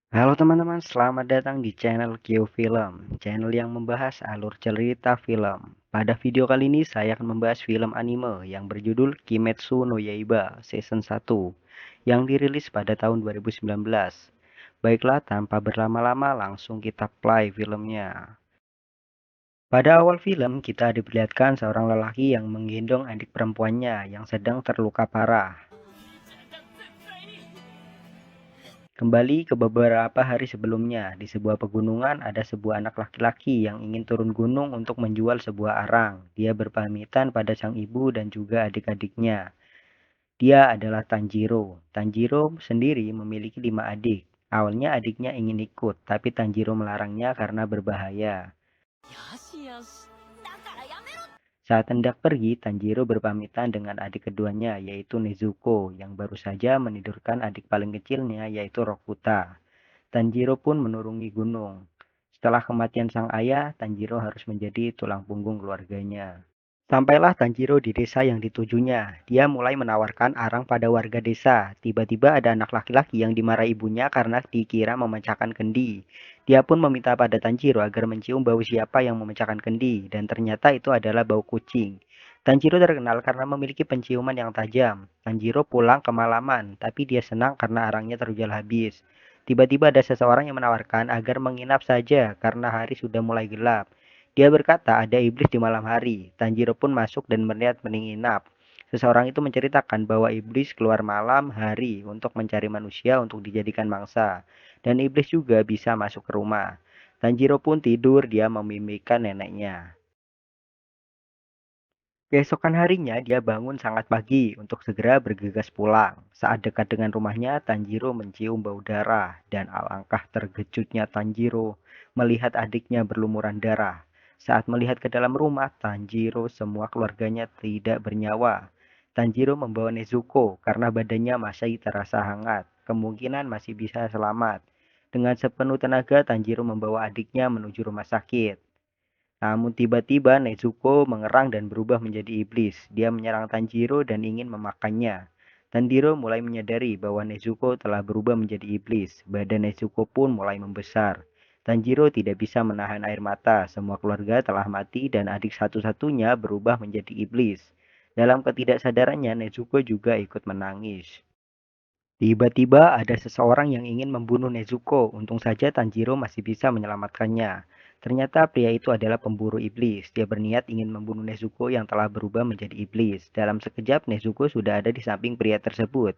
Halo teman-teman, selamat datang di channel Q Film, channel yang membahas alur cerita film. Pada video kali ini saya akan membahas film anime yang berjudul Kimetsu no Yaiba Season 1 yang dirilis pada tahun 2019. Baiklah, tanpa berlama-lama langsung kita play filmnya. Pada awal film, kita diperlihatkan seorang lelaki yang menggendong adik perempuannya yang sedang terluka parah. Kembali ke beberapa hari sebelumnya, di sebuah pegunungan ada sebuah anak laki-laki yang ingin turun gunung untuk menjual sebuah arang. Dia berpamitan pada sang ibu dan juga adik-adiknya. Dia adalah Tanjiro. Tanjiro sendiri memiliki 5 adik. Awalnya adiknya ingin ikut, tapi Tanjiro melarangnya karena berbahaya. Saat hendak pergi, Tanjiro berpamitan dengan adik keduanya, yaitu Nezuko, yang baru saja menidurkan adik paling kecilnya, yaitu Rokuta. Tanjiro pun menuruni gunung. Setelah kematian sang ayah, Tanjiro harus menjadi tulang punggung keluarganya. Sampailah Tanjiro di desa yang ditujunya. Dia mulai menawarkan arang pada warga desa. Tiba-tiba ada anak laki-laki yang dimarahi ibunya karena dikira memecahkan kendi. Dia pun meminta pada Tanjiro agar mencium bau siapa yang memecahkan kendi, dan ternyata itu adalah bau kucing. Tanjiro terkenal karena memiliki penciuman yang tajam. Tanjiro pulang kemalaman, tapi dia senang karena arangnya terjual habis. Tiba-tiba ada seseorang yang menawarkan agar menginap saja karena hari sudah mulai gelap. Dia berkata ada iblis di malam hari. Tanjiro pun masuk dan melihat menginap. Seseorang itu menceritakan bahwa iblis keluar malam hari untuk mencari manusia untuk dijadikan mangsa. Dan iblis juga bisa masuk ke rumah. Tanjiro pun tidur, dia memimpikan neneknya. Keesokan harinya dia bangun sangat pagi untuk segera bergegas pulang. Saat dekat dengan rumahnya, Tanjiro mencium bau darah dan alangkah terkejutnya Tanjiro melihat adiknya berlumuran darah. Saat melihat ke dalam rumah, Tanjiro semua keluarganya tidak bernyawa. Tanjiro membawa Nezuko karena badannya masih terasa hangat. Kemungkinan masih bisa selamat. Dengan sepenuh tenaga, Tanjiro membawa adiknya menuju rumah sakit. Namun tiba-tiba Nezuko mengerang dan berubah menjadi iblis. Dia menyerang Tanjiro dan ingin memakannya. Tanjiro mulai menyadari bahwa Nezuko telah berubah menjadi iblis. Badan Nezuko pun mulai membesar. Tanjiro tidak bisa menahan air mata. Semua keluarga telah mati dan adik satu-satunya berubah menjadi iblis. Dalam ketidaksadarannya, Nezuko juga ikut menangis. Tiba-tiba ada seseorang yang ingin membunuh Nezuko. Untung saja Tanjiro masih bisa menyelamatkannya. Ternyata pria itu adalah pemburu iblis. Dia berniat ingin membunuh Nezuko yang telah berubah menjadi iblis. Dalam sekejap Nezuko sudah ada di samping pria tersebut.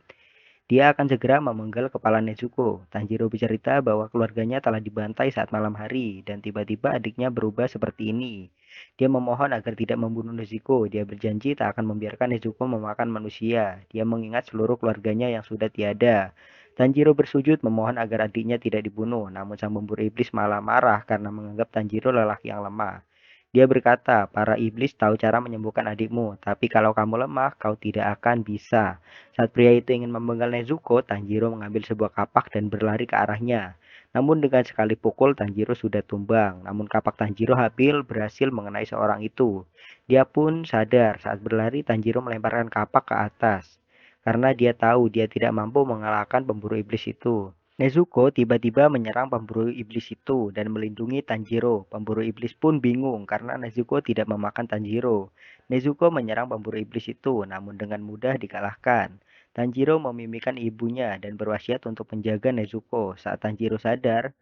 Dia akan segera memenggal kepala Nezuko. Tanjiro bercerita bahwa keluarganya telah dibantai saat malam hari dan tiba-tiba adiknya berubah seperti ini. Dia memohon agar tidak membunuh Nezuko. Dia berjanji tak akan membiarkan Nezuko memakan manusia. Dia mengingat seluruh keluarganya yang sudah tiada. Tanjiro bersujud memohon agar adiknya tidak dibunuh, namun sang pemburu iblis malah marah karena menganggap Tanjiro lelaki yang lemah. Dia berkata, para iblis tahu cara menyembuhkan adikmu, tapi kalau kamu lemah, kau tidak akan bisa. Saat pria itu ingin memenggal Nezuko, Tanjiro mengambil sebuah kapak dan berlari ke arahnya. Namun dengan sekali pukul, Tanjiro sudah tumbang. Namun kapak Tanjiro hampir berhasil mengenai seorang itu. Dia pun sadar saat berlari, Tanjiro melemparkan kapak ke atas. Karena dia tahu dia tidak mampu mengalahkan pemburu iblis itu. Nezuko tiba-tiba menyerang pemburu iblis itu dan melindungi Tanjiro. Pemburu iblis pun bingung karena Nezuko tidak memakan Tanjiro. Nezuko menyerang pemburu iblis itu, namun dengan mudah dikalahkan. Tanjiro memimpikan ibunya dan berwasiat untuk menjaga Nezuko. Saat Tanjiro sadar,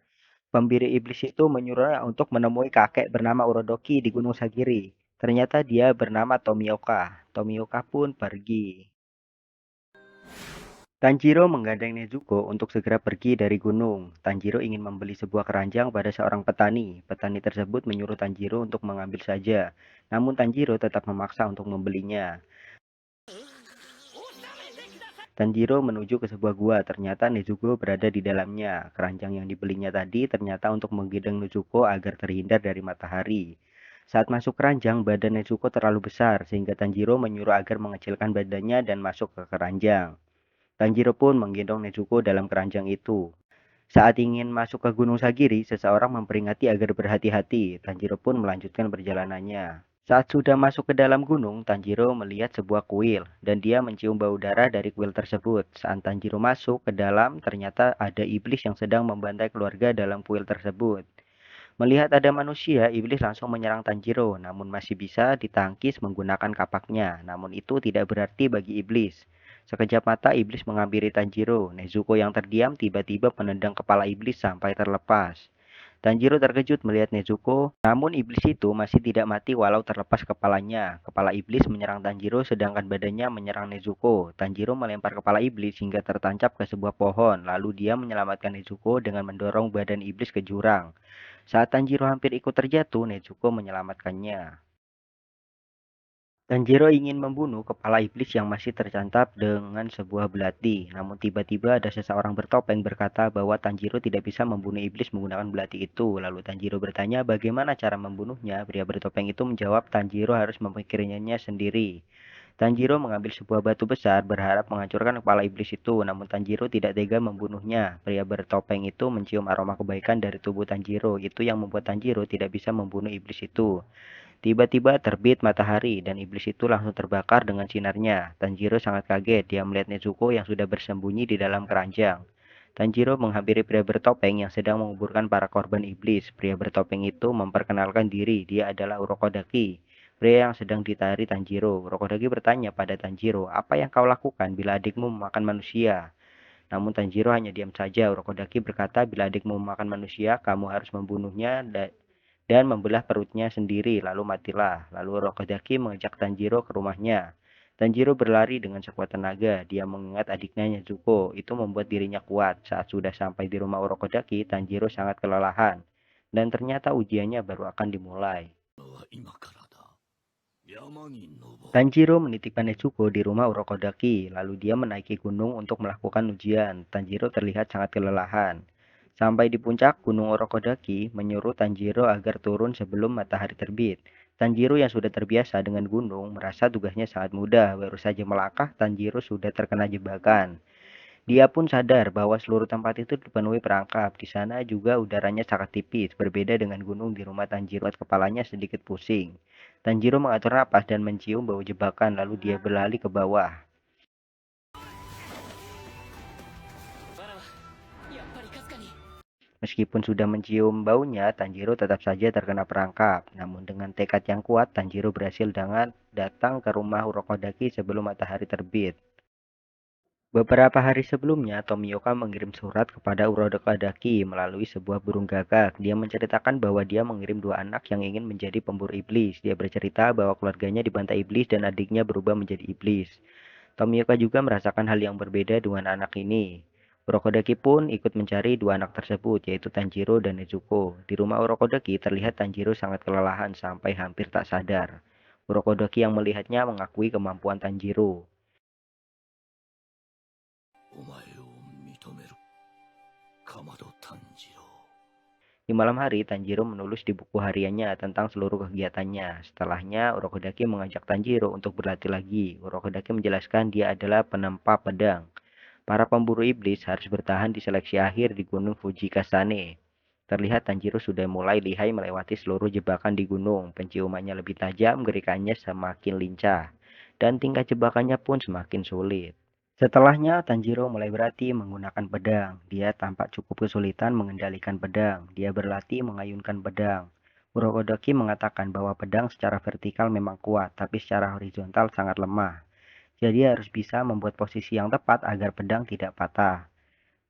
pemburu iblis itu menyuruhnya untuk menemui kakek bernama Urodoki di Gunung Sagiri. Ternyata dia bernama Tomioka. Tomioka pun pergi. Tanjiro menggandeng Nezuko untuk segera pergi dari gunung. Tanjiro ingin membeli sebuah keranjang pada seorang petani. Petani tersebut menyuruh Tanjiro untuk mengambil saja. Namun Tanjiro tetap memaksa untuk membelinya. Tanjiro menuju ke sebuah gua. Ternyata Nezuko berada di dalamnya. Keranjang yang dibelinya tadi ternyata untuk menggendong Nezuko agar terhindar dari matahari. Saat masuk keranjang, badan Nezuko terlalu besar sehingga Tanjiro menyuruh agar mengecilkan badannya dan masuk ke keranjang. Tanjiro pun menggendong Nezuko dalam keranjang itu. Saat ingin masuk ke Gunung Sagiri, seseorang memperingati agar berhati-hati. Tanjiro pun melanjutkan perjalanannya. Saat sudah masuk ke dalam gunung, Tanjiro melihat sebuah kuil, dan dia mencium bau darah dari kuil tersebut. Saat Tanjiro masuk ke dalam, ternyata ada iblis yang sedang membantai keluarga dalam kuil tersebut. Melihat ada manusia, iblis langsung menyerang Tanjiro, namun masih bisa ditangkis menggunakan kapaknya. Namun itu tidak berarti bagi iblis. Sekejap mata iblis menghampiri Tanjiro. Nezuko yang terdiam tiba-tiba menendang kepala iblis sampai terlepas. Tanjiro terkejut melihat Nezuko, namun iblis itu masih tidak mati walau terlepas kepalanya. Kepala iblis menyerang Tanjiro sedangkan badannya menyerang Nezuko. Tanjiro melempar kepala iblis hingga tertancap ke sebuah pohon, lalu dia menyelamatkan Nezuko dengan mendorong badan iblis ke jurang. Saat Tanjiro hampir ikut terjatuh, Nezuko menyelamatkannya. Tanjiro ingin membunuh kepala iblis yang masih tercancap dengan sebuah belati. Namun tiba-tiba ada seseorang bertopeng berkata bahwa Tanjiro tidak bisa membunuh iblis menggunakan belati itu. Lalu Tanjiro bertanya bagaimana cara membunuhnya. Pria bertopeng itu menjawab Tanjiro harus memikirkannya sendiri. Tanjiro mengambil sebuah batu besar berharap menghancurkan kepala iblis itu. Namun Tanjiro tidak tega membunuhnya. Pria bertopeng itu mencium aroma kebaikan dari tubuh Tanjiro. Itu yang membuat Tanjiro tidak bisa membunuh iblis itu. Tiba-tiba terbit matahari dan iblis itu langsung terbakar dengan sinarnya. Tanjiro sangat kaget. Dia melihat Nezuko yang sudah bersembunyi di dalam keranjang. Tanjiro menghampiri pria bertopeng yang sedang menguburkan para korban iblis. Pria bertopeng itu memperkenalkan diri. Dia adalah Urokodaki, pria yang sedang ditari Tanjiro. Urokodaki bertanya pada Tanjiro, apa yang kau lakukan bila adikmu memakan manusia? Namun Tanjiro hanya diam saja. Urokodaki berkata, bila adikmu memakan manusia, kamu harus membunuhnya dan membelah perutnya sendiri, lalu matilah. Lalu Rokodaki mengajak Tanjiro ke rumahnya. Tanjiro berlari dengan sekuat tenaga. Dia mengingat adiknya Nezuko. Itu membuat dirinya kuat. Saat sudah sampai di rumah Urokodaki, Tanjiro sangat kelelahan. Dan ternyata ujiannya baru akan dimulai. Tanjiro menitipkan Nezuko di rumah Urokodaki, lalu dia menaiki gunung untuk melakukan ujian. Tanjiro terlihat sangat kelelahan. Sampai di puncak, Gunung Orokodaki menyuruh Tanjiro agar turun sebelum matahari terbit. Tanjiro yang sudah terbiasa dengan gunung merasa tugasnya sangat mudah. Baru saja melangkah, Tanjiro sudah terkena jebakan. Dia pun sadar bahwa seluruh tempat itu dipenuhi perangkap. Di sana juga udaranya sangat tipis, berbeda dengan gunung di rumah Tanjiro. Kepalanya sedikit pusing. Tanjiro mengatur napas dan mencium bau jebakan, lalu dia berlari ke bawah. Meskipun sudah mencium baunya, Tanjiro tetap saja terkena perangkap. Namun dengan tekad yang kuat, Tanjiro berhasil dengan datang ke rumah Urokodaki sebelum matahari terbit. Beberapa hari sebelumnya, Tomioka mengirim surat kepada Urokodaki melalui sebuah burung gagak. Dia menceritakan bahwa dia mengirim dua anak yang ingin menjadi pemburu iblis. Dia bercerita bahwa keluarganya dibantai iblis dan adiknya berubah menjadi iblis. Tomioka juga merasakan hal yang berbeda dengan anak ini. Urokodaki pun ikut mencari dua anak tersebut, yaitu Tanjiro dan Nezuko. Di rumah Urokodaki terlihat Tanjiro sangat kelelahan sampai hampir tak sadar. Urokodaki yang melihatnya mengakui kemampuan Tanjiro. Di malam hari, Tanjiro menulis di buku hariannya tentang seluruh kegiatannya. Setelahnya, Urokodaki mengajak Tanjiro untuk berlatih lagi. Urokodaki menjelaskan dia adalah penempa pedang. Para pemburu iblis harus bertahan di seleksi akhir di Gunung Fujikasane. Terlihat Tanjiro sudah mulai lihai melewati seluruh jebakan di gunung. Penciumannya lebih tajam, gerikannya semakin lincah, dan tingkat jebakannya pun semakin sulit. Setelahnya, Tanjiro mulai berlatih menggunakan pedang. Dia tampak cukup kesulitan mengendalikan pedang. Dia berlatih mengayunkan pedang. Urokodaki mengatakan bahwa pedang secara vertikal memang kuat, tapi secara horizontal sangat lemah. Jadi harus bisa membuat posisi yang tepat agar pedang tidak patah.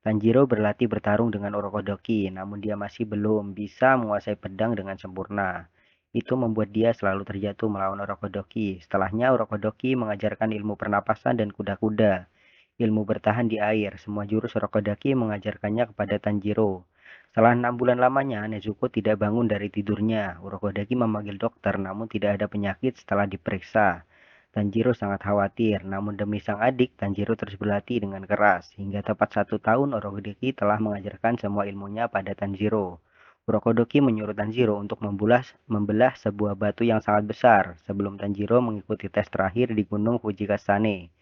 Tanjiro berlatih bertarung dengan Urokodaki, namun dia masih belum bisa menguasai pedang dengan sempurna. Itu membuat dia selalu terjatuh melawan Urokodaki. Setelahnya Urokodaki mengajarkan ilmu pernapasan dan kuda-kuda. Ilmu bertahan di air, semua jurus Urokodaki mengajarkannya kepada Tanjiro. Setelah 6 bulan lamanya, Nezuko tidak bangun dari tidurnya. Urokodaki memanggil dokter, namun tidak ada penyakit setelah diperiksa. Tanjiro sangat khawatir, namun demi sang adik, Tanjiro terus berlatih dengan keras. Hingga tepat 1 tahun, Urokodaki telah mengajarkan semua ilmunya pada Tanjiro. Urokodaki menyuruh Tanjiro untuk membelah sebuah batu yang sangat besar sebelum Tanjiro mengikuti tes terakhir di Gunung Fujikasane.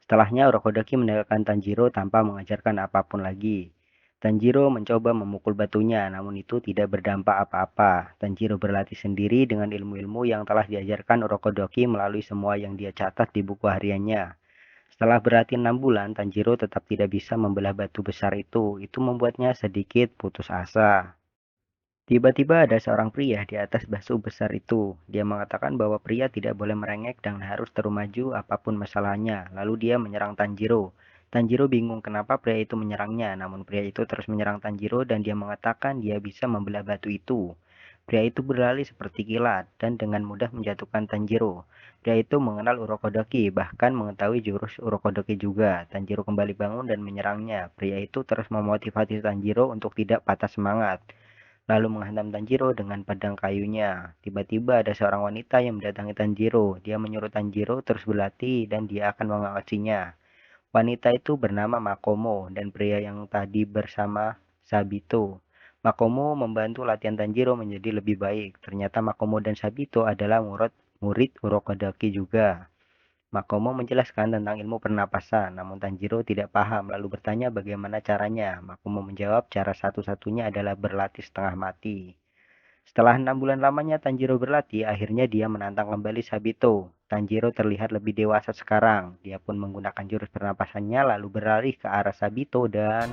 Setelahnya, Urokodaki meninggalkan Tanjiro tanpa mengajarkan apapun lagi. Tanjiro mencoba memukul batunya, namun itu tidak berdampak apa-apa. Tanjiro berlatih sendiri dengan ilmu-ilmu yang telah diajarkan Orokodoki melalui semua yang dia catat di buku hariannya. Setelah berlatih 6 bulan, Tanjiro tetap tidak bisa membelah batu besar itu. Itu membuatnya sedikit putus asa. Tiba-tiba ada seorang pria di atas batu besar itu. Dia mengatakan bahwa pria tidak boleh merengek dan harus terus maju apapun masalahnya. Lalu dia menyerang Tanjiro. Tanjiro bingung kenapa pria itu menyerangnya, namun pria itu terus menyerang Tanjiro dan dia mengatakan dia bisa membelah batu itu. Pria itu berlari seperti kilat dan dengan mudah menjatuhkan Tanjiro. Pria itu mengenal Urokodaki, bahkan mengetahui jurus Urokodaki juga. Tanjiro kembali bangun dan menyerangnya. Pria itu terus memotivasi Tanjiro untuk tidak patah semangat, lalu menghantam Tanjiro dengan pedang kayunya. Tiba-tiba ada seorang wanita yang mendatangi Tanjiro. Dia menyuruh Tanjiro terus berlatih dan dia akan mengawasinya. Wanita itu bernama Makomo dan pria yang tadi bersama Sabito. Makomo membantu latihan Tanjiro menjadi lebih baik. Ternyata Makomo dan Sabito adalah murid Urokodaki juga. Makomo menjelaskan tentang ilmu pernapasan, namun Tanjiro tidak paham lalu bertanya bagaimana caranya. Makomo menjawab cara satu-satunya adalah berlatih setengah mati. Setelah 6 bulan lamanya Tanjiro berlatih, akhirnya dia menantang kembali Sabito. Tanjiro terlihat lebih dewasa sekarang. Dia pun menggunakan jurus pernapasannya lalu berlari ke arah Sabito dan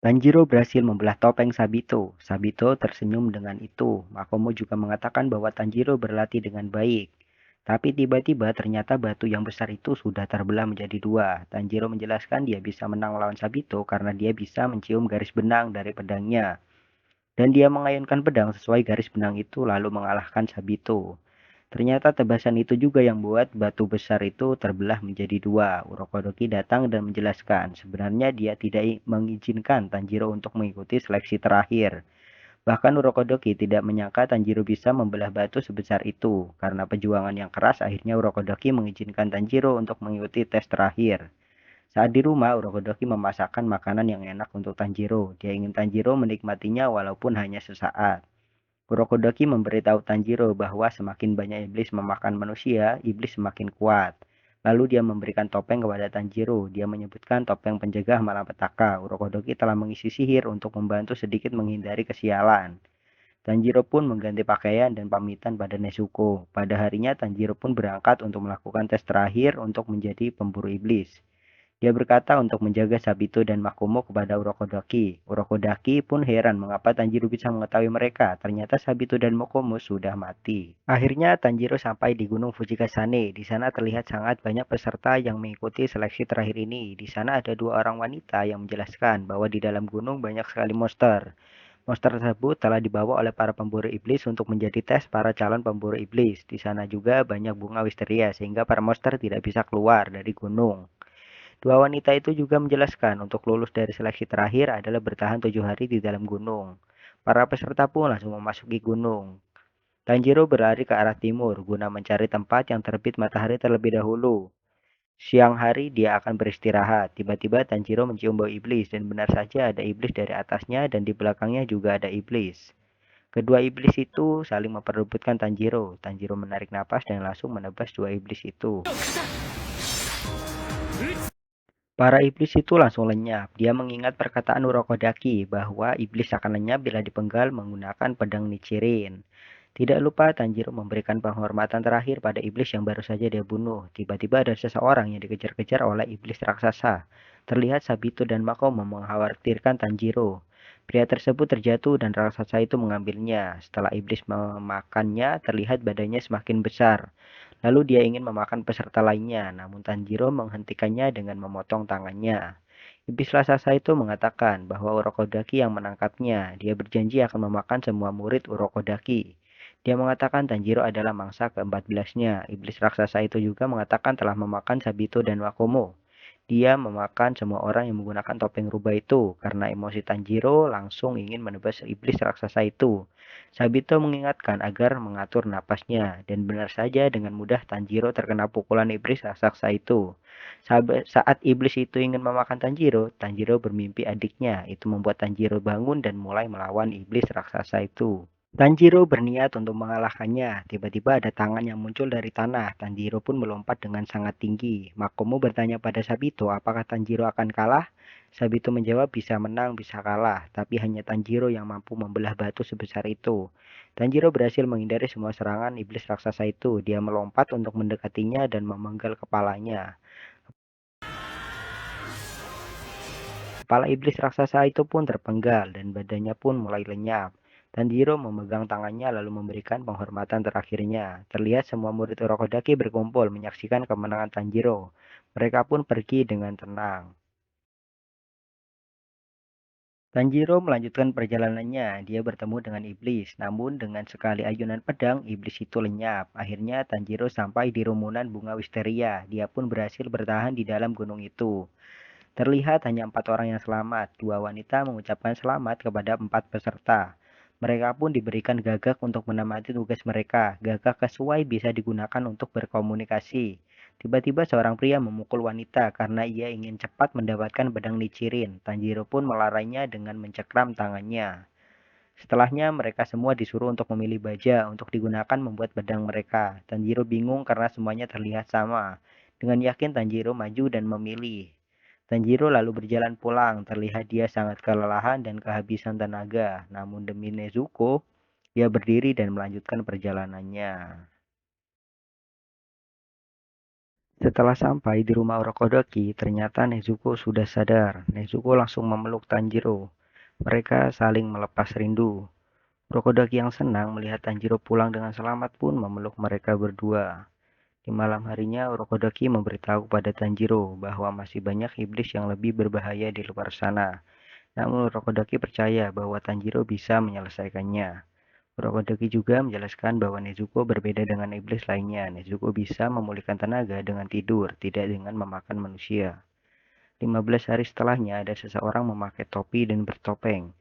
Tanjiro berhasil membelah topeng Sabito. Sabito tersenyum dengan itu. Makomo juga mengatakan bahwa Tanjiro berlatih dengan baik. Tapi tiba-tiba ternyata batu yang besar itu sudah terbelah menjadi dua. Tanjiro menjelaskan dia bisa menang melawan Sabito karena dia bisa mencium garis benang dari pedangnya. Dan dia mengayunkan pedang sesuai garis benang itu lalu mengalahkan Sabito. Ternyata tebasan itu juga yang membuat batu besar itu terbelah menjadi dua. Urokodoki datang dan menjelaskan, sebenarnya dia tidak mengizinkan Tanjiro untuk mengikuti seleksi terakhir. Bahkan Urokodoki tidak menyangka Tanjiro bisa membelah batu sebesar itu. Karena perjuangan yang keras, akhirnya Urokodoki mengizinkan Tanjiro untuk mengikuti tes terakhir. Saat di rumah, Urokodoki memasakkan makanan yang enak untuk Tanjiro. Dia ingin Tanjiro menikmatinya walaupun hanya sesaat. Kurokodaki memberitahu Tanjiro bahwa semakin banyak iblis memakan manusia, iblis semakin kuat. Lalu dia memberikan topeng kepada Tanjiro. Dia menyebutkan topeng penjaga malapetaka. Urokodoki telah mengisi sihir untuk membantu sedikit menghindari kesialan. Tanjiro pun mengganti pakaian dan pamitan pada Nezuko. Pada harinya Tanjiro pun berangkat untuk melakukan tes terakhir untuk menjadi pemburu iblis. Dia berkata untuk menjaga Sabito dan Makomo kepada Urokodaki. Urokodaki pun heran mengapa Tanjiro bisa mengetahui mereka. Ternyata Sabito dan Makomo sudah mati. Akhirnya Tanjiro sampai di Gunung Fujikasane. Di sana terlihat sangat banyak peserta yang mengikuti seleksi terakhir ini. Di sana ada dua orang wanita yang menjelaskan bahwa di dalam gunung banyak sekali monster. Monster tersebut telah dibawa oleh para pemburu iblis untuk menjadi tes para calon pemburu iblis. Di sana juga banyak bunga wisteria sehingga para monster tidak bisa keluar dari gunung. Dua wanita itu juga menjelaskan untuk lulus dari seleksi terakhir adalah bertahan 7 hari di dalam gunung. Para peserta pun langsung memasuki gunung. Tanjiro berlari ke arah timur guna mencari tempat yang terbit matahari terlebih dahulu. Siang hari dia akan beristirahat. Tiba-tiba Tanjiro mencium bau iblis dan benar saja ada iblis dari atasnya dan di belakangnya juga ada iblis. Kedua iblis itu saling memperebutkan Tanjiro. Tanjiro menarik napas dan langsung menebas dua iblis itu. Para iblis itu langsung lenyap. Dia mengingat perkataan Urokodaki bahwa iblis akan lenyap bila dipenggal menggunakan pedang Nichirin. Tidak lupa Tanjiro memberikan penghormatan terakhir pada iblis yang baru saja dia bunuh. Tiba-tiba ada seseorang yang dikejar-kejar oleh iblis raksasa. Terlihat Sabito dan Makomo mengkhawatirkan Tanjiro. Pria tersebut terjatuh dan raksasa itu mengambilnya. Setelah iblis memakannya, terlihat badannya semakin besar. Lalu dia ingin memakan peserta lainnya, namun Tanjiro menghentikannya dengan memotong tangannya. Iblis raksasa itu mengatakan bahwa Urokodaki yang menangkapnya. Dia berjanji akan memakan semua murid Urokodaki. Dia mengatakan Tanjiro adalah mangsa ke-14-nya. Iblis raksasa itu juga mengatakan telah memakan Sabito dan Makomo. Dia memakan semua orang yang menggunakan topeng rubah itu. Karena emosi Tanjiro langsung ingin menebas iblis raksasa itu. Sabito mengingatkan agar mengatur napasnya. Dan benar saja dengan mudah Tanjiro terkena pukulan iblis raksasa itu. Saat iblis itu ingin memakan Tanjiro, Tanjiro bermimpi adiknya. Itu membuat Tanjiro bangun dan mulai melawan iblis raksasa itu. Tanjiro berniat untuk mengalahkannya. Tiba-tiba ada tangan yang muncul dari tanah. Tanjiro pun melompat dengan sangat tinggi. Makomo bertanya pada Sabito, apakah Tanjiro akan kalah? Sabito menjawab bisa menang, bisa kalah. Tapi hanya Tanjiro yang mampu membelah batu sebesar itu. Tanjiro berhasil menghindari semua serangan iblis raksasa itu. Dia melompat untuk mendekatinya dan memenggal kepalanya. Kepala iblis raksasa itu pun terpenggal dan badannya pun mulai lenyap. Tanjiro memegang tangannya lalu memberikan penghormatan terakhirnya. Terlihat semua murid Urokodaki berkumpul menyaksikan kemenangan Tanjiro. Mereka pun pergi dengan tenang. Tanjiro melanjutkan perjalanannya. Dia bertemu dengan iblis, namun dengan sekali ayunan pedang, iblis itu lenyap. Akhirnya Tanjiro sampai di rumunan bunga wisteria. Dia pun berhasil bertahan di dalam gunung itu. Terlihat hanya 4 orang yang selamat. 2 wanita mengucapkan selamat kepada 4 peserta. Mereka pun diberikan gagak untuk menemani tugas mereka. Gagak sesuai bisa digunakan untuk berkomunikasi. Tiba-tiba seorang pria memukul wanita karena ia ingin cepat mendapatkan pedang Nichirin. Tanjiro pun melarainya dengan mencekram tangannya. Setelahnya mereka semua disuruh untuk memilih baja untuk digunakan membuat pedang mereka. Tanjiro bingung karena semuanya terlihat sama. Dengan yakin Tanjiro maju dan memilih. Tanjiro lalu berjalan pulang. Terlihat dia sangat kelelahan dan kehabisan tenaga. Namun demi Nezuko, dia berdiri dan melanjutkan perjalanannya. Setelah sampai di rumah Orokodoki, ternyata Nezuko sudah sadar. Nezuko langsung memeluk Tanjiro. Mereka saling melepas rindu. Orokodoki yang senang melihat Tanjiro pulang dengan selamat pun memeluk mereka berdua. Di malam harinya, Orokodoki memberitahu pada Tanjiro bahwa masih banyak iblis yang lebih berbahaya di luar sana. Namun Orokodaki percaya bahwa Tanjiro bisa menyelesaikannya. Orokodaki juga menjelaskan bahwa Nezuko berbeda dengan iblis lainnya. Nezuko bisa memulihkan tenaga dengan tidur, tidak dengan memakan manusia. 15 hari setelahnya ada seseorang memakai topi dan bertopeng.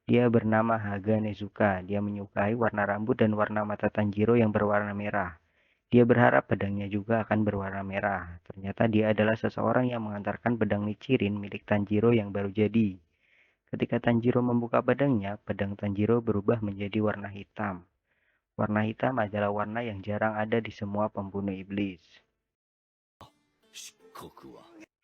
Dia bernama Haga Nezuka. Dia menyukai warna rambut dan warna mata Tanjiro yang berwarna merah. Dia berharap pedangnya juga akan berwarna merah. Ternyata dia adalah seseorang yang mengantarkan pedang Nichirin milik Tanjiro yang baru jadi. Ketika Tanjiro membuka pedangnya, pedang Tanjiro berubah menjadi warna hitam. Warna hitam adalah warna yang jarang ada di semua pembunuh iblis.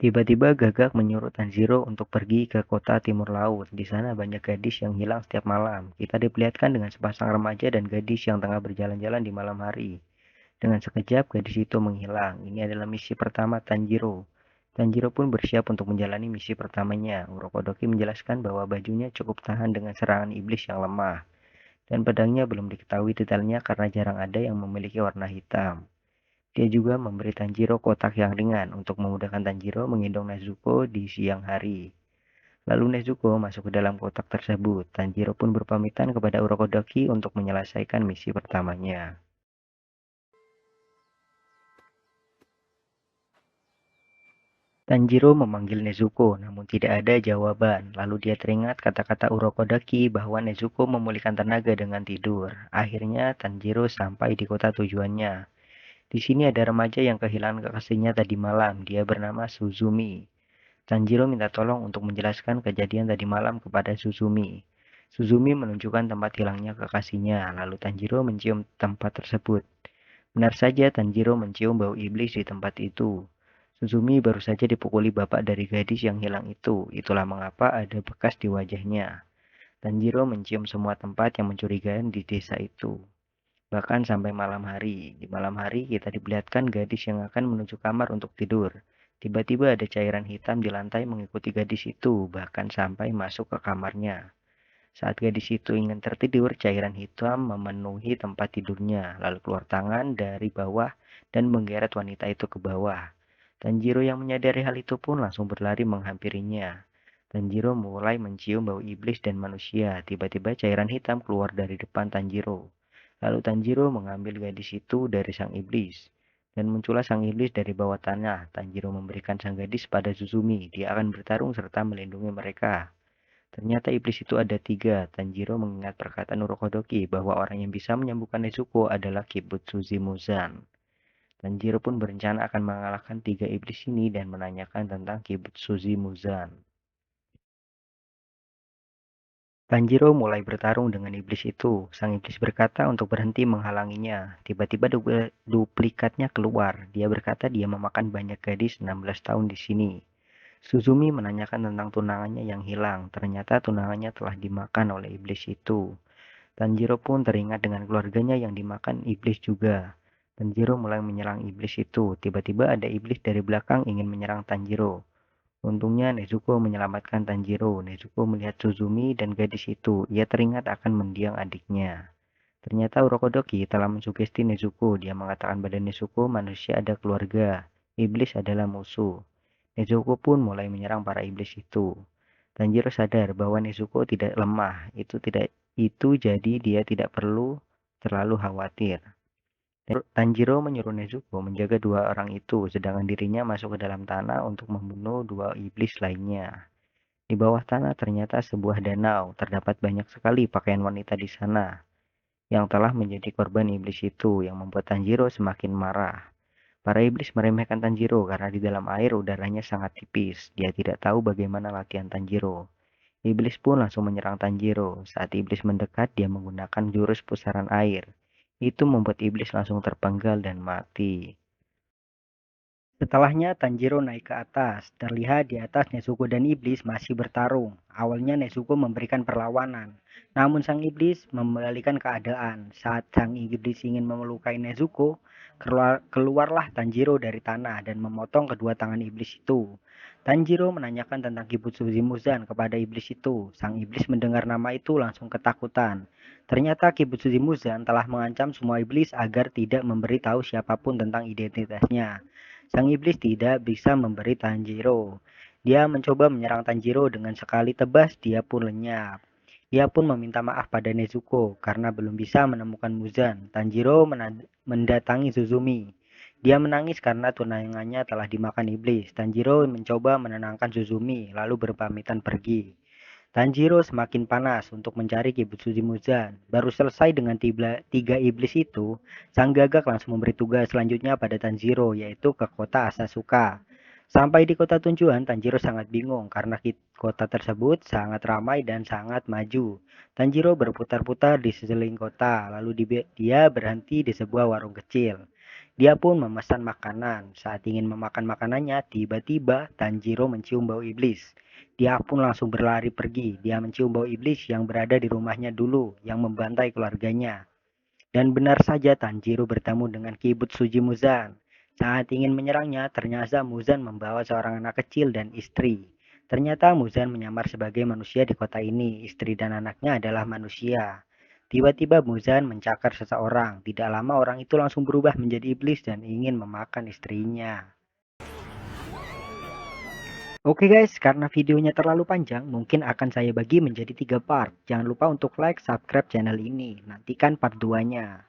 Tiba-tiba Gagak menyuruh Tanjiro untuk pergi ke kota timur laut. Di sana banyak gadis yang hilang setiap malam. Kita diperlihatkan dengan sepasang remaja dan gadis yang tengah berjalan-jalan di malam hari. Dengan sekejap, gadis itu menghilang. Ini adalah misi pertama Tanjiro. Tanjiro pun bersiap untuk menjalani misi pertamanya. Urokodoki menjelaskan bahwa bajunya cukup tahan dengan serangan iblis yang lemah. Dan pedangnya belum diketahui detailnya karena jarang ada yang memiliki warna hitam. Dia juga memberi Tanjiro kotak yang ringan untuk memudahkan Tanjiro menggendong Nezuko di siang hari. Lalu Nezuko masuk ke dalam kotak tersebut. Tanjiro pun berpamitan kepada Urokodaki untuk menyelesaikan misi pertamanya. Tanjiro memanggil Nezuko, namun tidak ada jawaban. Lalu dia teringat kata-kata Urokodaki bahwa Nezuko memulihkan tenaga dengan tidur. Akhirnya Tanjiro sampai di kota tujuannya. Di sini ada remaja yang kehilangan kekasihnya tadi malam. Dia bernama Suzumi. Tanjiro minta tolong untuk menjelaskan kejadian tadi malam kepada Suzumi. Suzumi menunjukkan tempat hilangnya kekasihnya, lalu Tanjiro mencium tempat tersebut. Benar saja Tanjiro mencium bau iblis di tempat itu. Suzumi baru saja dipukuli bapak dari gadis yang hilang itu. Itulah mengapa ada bekas di wajahnya. Tanjiro mencium semua tempat yang mencurigakan di desa itu. Bahkan sampai malam hari. Di malam hari kita diperlihatkan gadis yang akan menuju kamar untuk tidur. Tiba-tiba ada cairan hitam di lantai mengikuti gadis itu, bahkan sampai masuk ke kamarnya. Saat gadis itu ingin tertidur, cairan hitam memenuhi tempat tidurnya, lalu keluar tangan dari bawah dan menggeret wanita itu ke bawah. Tanjiro yang menyadari hal itu pun langsung berlari menghampirinya. Tanjiro mulai mencium bau iblis dan manusia. Tiba-tiba cairan hitam keluar dari depan Tanjiro. Lalu Tanjiro mengambil gadis itu dari sang iblis. Dan muncullah sang iblis dari bawah tanah. Tanjiro memberikan sang gadis pada Suzumi. Dia akan bertarung serta melindungi mereka. Ternyata iblis itu ada 3. Tanjiro mengingat perkataan Urokodoki bahwa orang yang bisa menyembuhkan Nezuko adalah Kibutsuji Muzan. Tanjiro pun berencana akan mengalahkan 3 iblis ini dan menanyakan tentang Kibutsuji Muzan. Tanjiro mulai bertarung dengan iblis itu. Sang iblis berkata untuk berhenti menghalanginya. Tiba-tiba duplikatnya keluar. Dia berkata dia memakan banyak gadis 16 tahun di sini. Suzumi menanyakan tentang tunangannya yang hilang. Ternyata tunangannya telah dimakan oleh iblis itu. Tanjiro pun teringat dengan keluarganya yang dimakan iblis juga. Tanjiro mulai menyerang iblis itu. Tiba-tiba ada iblis dari belakang ingin menyerang Tanjiro. Untungnya Nezuko menyelamatkan Tanjiro. Nezuko melihat Suzumi dan gadis itu. Ia teringat akan mendiang adiknya. Ternyata Urokodaki telah mensugesti Nezuko. Dia mengatakan pada Nezuko manusia ada keluarga. Iblis adalah musuh. Nezuko pun mulai menyerang para iblis itu. Tanjiro sadar bahwa Nezuko tidak lemah. Itu jadi dia tidak perlu terlalu khawatir. Tanjiro menyuruh Nezuko menjaga dua orang itu, sedangkan dirinya masuk ke dalam tanah untuk membunuh dua iblis lainnya. Di bawah tanah ternyata sebuah danau. Terdapat banyak sekali pakaian wanita di sana yang telah menjadi korban iblis itu, yang membuat Tanjiro semakin marah. Para iblis meremehkan Tanjiro karena di dalam air udaranya sangat tipis. Dia tidak tahu bagaimana latihan Tanjiro. Iblis pun langsung menyerang Tanjiro. Saat iblis mendekat, dia menggunakan jurus pusaran air. Itu membuat iblis langsung terpenggal dan mati. Setelahnya Tanjiro naik ke atas. Terlihat di atas Nezuko dan iblis masih bertarung. Awalnya Nezuko memberikan perlawanan. Namun sang iblis membalikan keadaan. Saat sang iblis ingin memelukai Nezuko, keluarlah Tanjiro dari tanah dan memotong kedua tangan iblis itu. Tanjiro menanyakan tentang Kibutsu Zimuzan kepada iblis itu. Sang iblis mendengar nama itu langsung ketakutan. Ternyata Kibutsu Zimuzan telah mengancam semua iblis agar tidak memberitahu siapapun tentang identitasnya. Sang iblis tidak bisa memberi Tanjiro. Dia mencoba menyerang Tanjiro dengan sekali tebas, dia pun lenyap. Dia pun meminta maaf pada Nezuko karena belum bisa menemukan Muzan. Tanjiro mendatangi Suzumi. Dia menangis karena tunangannya telah dimakan iblis. Tanjiro mencoba menenangkan Suzumi, lalu berpamitan pergi. Tanjiro semakin panas untuk mencari Kibutsu Muzan. Baru selesai dengan tiga iblis itu, sang gagak langsung memberi tugas selanjutnya pada Tanjiro, yaitu ke kota Asasuka. Sampai di kota tujuan, Tanjiro sangat bingung karena kota tersebut sangat ramai dan sangat maju. Tanjiro berputar-putar di sekeliling kota, lalu dia berhenti di sebuah warung kecil. Dia pun memesan makanan. Saat ingin memakan makanannya, tiba-tiba Tanjiro mencium bau iblis. Dia pun langsung berlari pergi. Dia mencium bau iblis yang berada di rumahnya dulu, yang membantai keluarganya. Dan benar saja Tanjiro bertemu dengan Kibutsu Muzan. Saat ingin menyerangnya, ternyata Muzan membawa seorang anak kecil dan istri. Ternyata Muzan menyamar sebagai manusia di kota ini. Istri dan anaknya adalah manusia. Tiba-tiba Muzan mencakar seseorang. Tidak lama orang itu langsung berubah menjadi iblis dan ingin memakan istrinya. Oke guys, karena videonya terlalu panjang, mungkin akan saya bagi menjadi 3 part. Jangan lupa untuk like, subscribe channel ini. Nantikan part 2-nya.